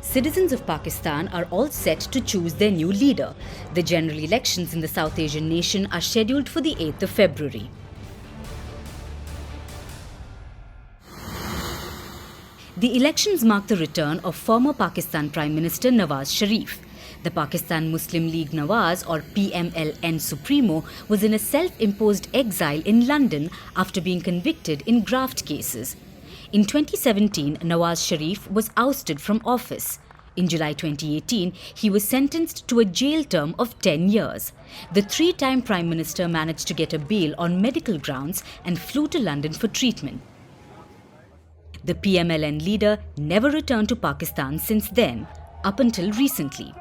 Citizens of Pakistan are all set to choose their new leader. The general elections in the South Asian nation are scheduled for the 8th of February. The elections mark the return of former Pakistan Prime Minister Nawaz Sharif. The Pakistan Muslim League Nawaz, or PMLN Supremo, was in a self-imposed exile in London after being convicted in graft cases. In 2017, Nawaz Sharif was ousted from office. In July 2018, he was sentenced to a jail term of 10 years. The three-time Prime Minister managed to get a bail on medical grounds and flew to London for treatment. The PMLN leader never returned to Pakistan since then, up until recently.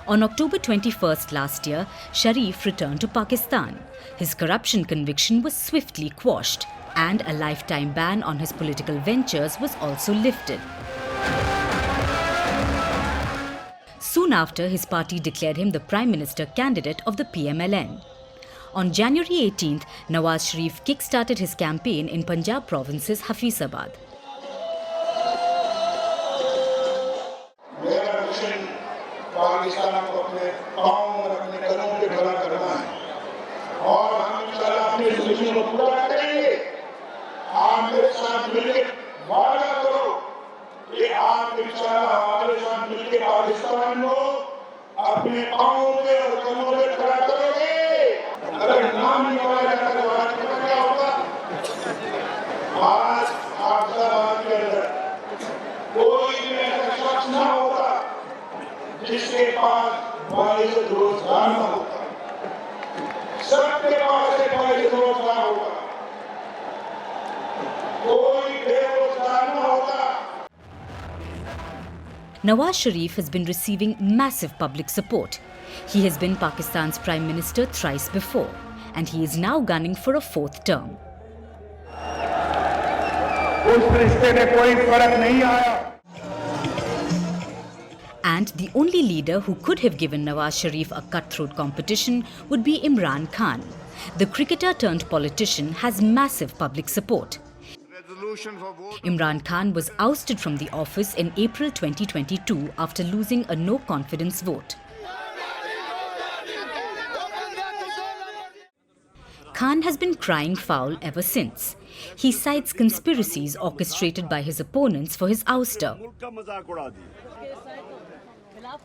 On October 21st last year, Sharif returned to Pakistan. His corruption conviction was swiftly quashed, and a lifetime ban on his political ventures was also lifted. Soon after, his party declared him the Prime Minister candidate of the PMLN. On January 18th, Nawaz Sharif kick-started his campaign in Punjab province's Hafizabad. जिसके पास wise रोजगार न होता, सबके पास एक wise रोजगार होगा, कोई बेरोजगार न होता. Nawaz Sharif has been receiving massive public support. He has been Pakistan's Prime Minister thrice before, and he is now gunning for a fourth term. उस रिश्ते में कोई फर्क नहीं आया. And the only leader who could have given Nawaz Sharif a cutthroat competition would be Imran Khan. The cricketer turned politician has massive public support. Imran Khan was ousted from the office in April 2022 after losing a no-confidence vote. Khan has been crying foul ever since. He cites conspiracies orchestrated by his opponents for his ouster.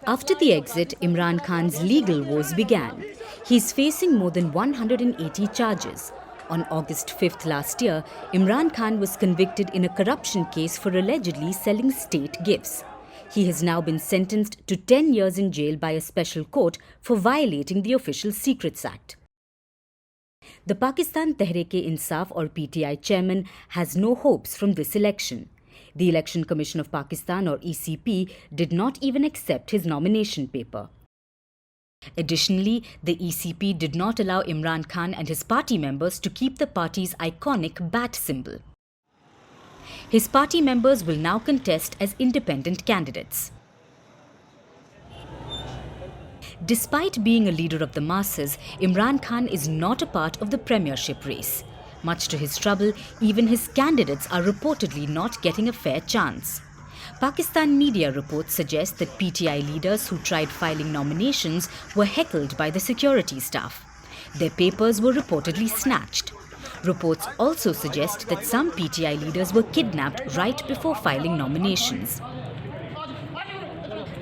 After the exit, Imran Khan's legal woes began. He is facing more than 180 charges. On August 5th last year, Imran Khan was convicted in a corruption case for allegedly selling state gifts. He has now been sentenced to 10 years in jail by a special court for violating the Official Secrets Act. The Pakistan Tehreek-e-Insaf or PTI chairman has no hopes from this election. The Election Commission of Pakistan or ECP did not even accept his nomination paper. Additionally, the ECP did not allow Imran Khan and his party members to keep the party's iconic bat symbol. His party members will now contest as independent candidates. Despite being a leader of the masses, Imran Khan is not a part of the premiership race. Much to his trouble, even his candidates are reportedly not getting a fair chance. Pakistan media reports suggest that PTI leaders who tried filing nominations were heckled by the security staff. Their papers were reportedly snatched. Reports also suggest that some PTI leaders were kidnapped right before filing nominations.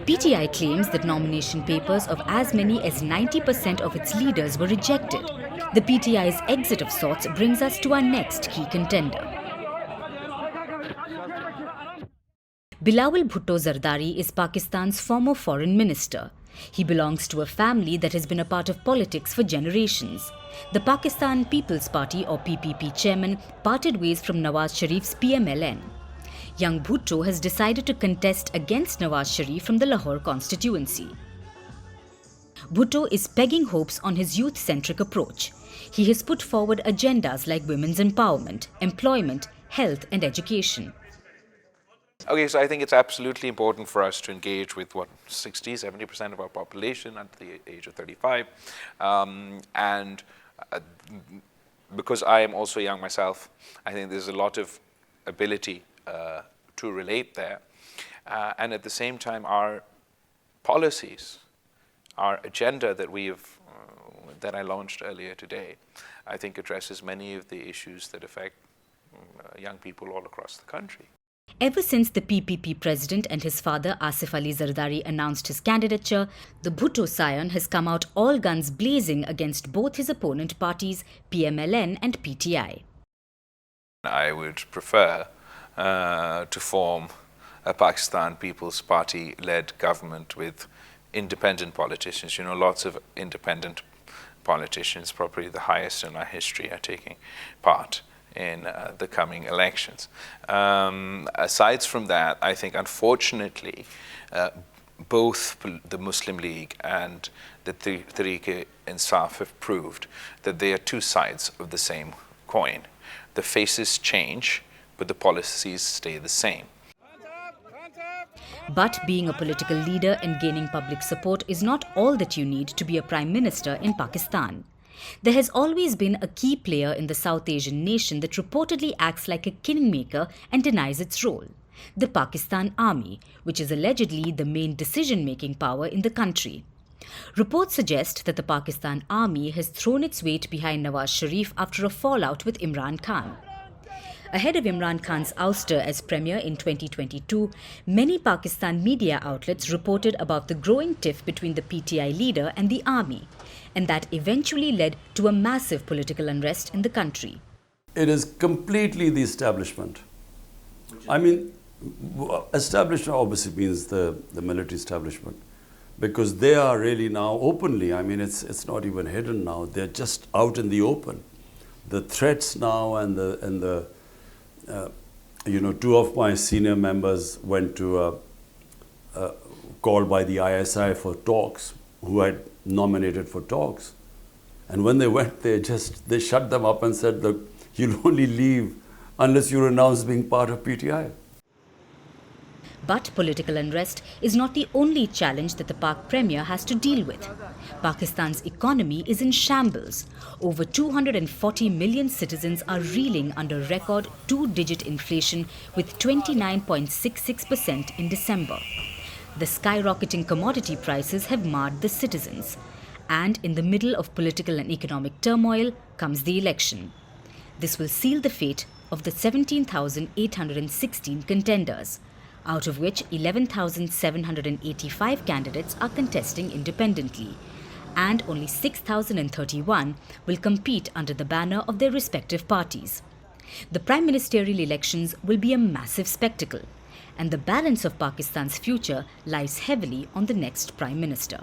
PTI claims that nomination papers of as many as 90% of its leaders were rejected. The PTI's exit of sorts brings us to our next key contender. Bilawal Bhutto Zardari is Pakistan's former foreign minister. He belongs to a family that has been a part of politics for generations. The Pakistan People's Party or PPP chairman parted ways from Nawaz Sharif's PMLN. Young Bhutto has decided to contest against Nawaz Sharif from the Lahore constituency. Bhutto is pegging hopes on his youth-centric approach. He has put forward agendas like women's empowerment, employment, health and education. Okay, so I think it's absolutely important for us to engage with 60-70% of our population under the age of 35. Because I am also young myself, I think there's a lot of ability to to relate there. And at the same time, our policies, our agenda that I launched earlier today, I think addresses many of the issues that affect young people all across the country. Ever since the PPP president and his father Asif Ali Zardari announced his candidature, the Bhutto scion has come out all guns blazing against both his opponent parties, PMLN and PTI. I would prefer to form a Pakistan People's Party-led government with independent politicians. Lots of independent politicians, probably the highest in our history, are taking part in the coming elections. Aside from that, I think unfortunately both the Muslim League and the Tehreek-e-Insaf have proved that they are two sides of the same coin. The faces change, but the policies stay the same. But being a political leader and gaining public support is not all that you need to be a prime minister in Pakistan. There has always been a key player in the South Asian nation that reportedly acts like a kingmaker and denies its role: the Pakistan Army, which is allegedly the main decision-making power in the country. Reports suggest that the Pakistan Army has thrown its weight behind Nawaz Sharif after a fallout with Imran Khan. Ahead of Imran Khan's ouster as premier in 2022, many Pakistan media outlets reported about the growing tiff between the PTI leader and the army, and that eventually led to a massive political unrest in the country. It is completely the establishment. I mean, establishment obviously means the military establishment, because they are really now openly, I mean, it's not even hidden now, they're just out in the open. The threats now and the two of my senior members went to a call by the ISI for talks, who had nominated for talks. And when they went, they shut them up and said, look, you'll only leave unless you renounce being part of PTI. But political unrest is not the only challenge that the Pak Premier has to deal with. Pakistan's economy is in shambles. Over 240 million citizens are reeling under record two-digit inflation with 29.66% in December. The skyrocketing commodity prices have marred the citizens. And in the middle of political and economic turmoil comes the election. This will seal the fate of the 17,816 contenders, out of which 11,785 candidates are contesting independently, and only 6,031 will compete under the banner of their respective parties. The prime ministerial elections will be a massive spectacle, and the balance of Pakistan's future lies heavily on the next prime minister.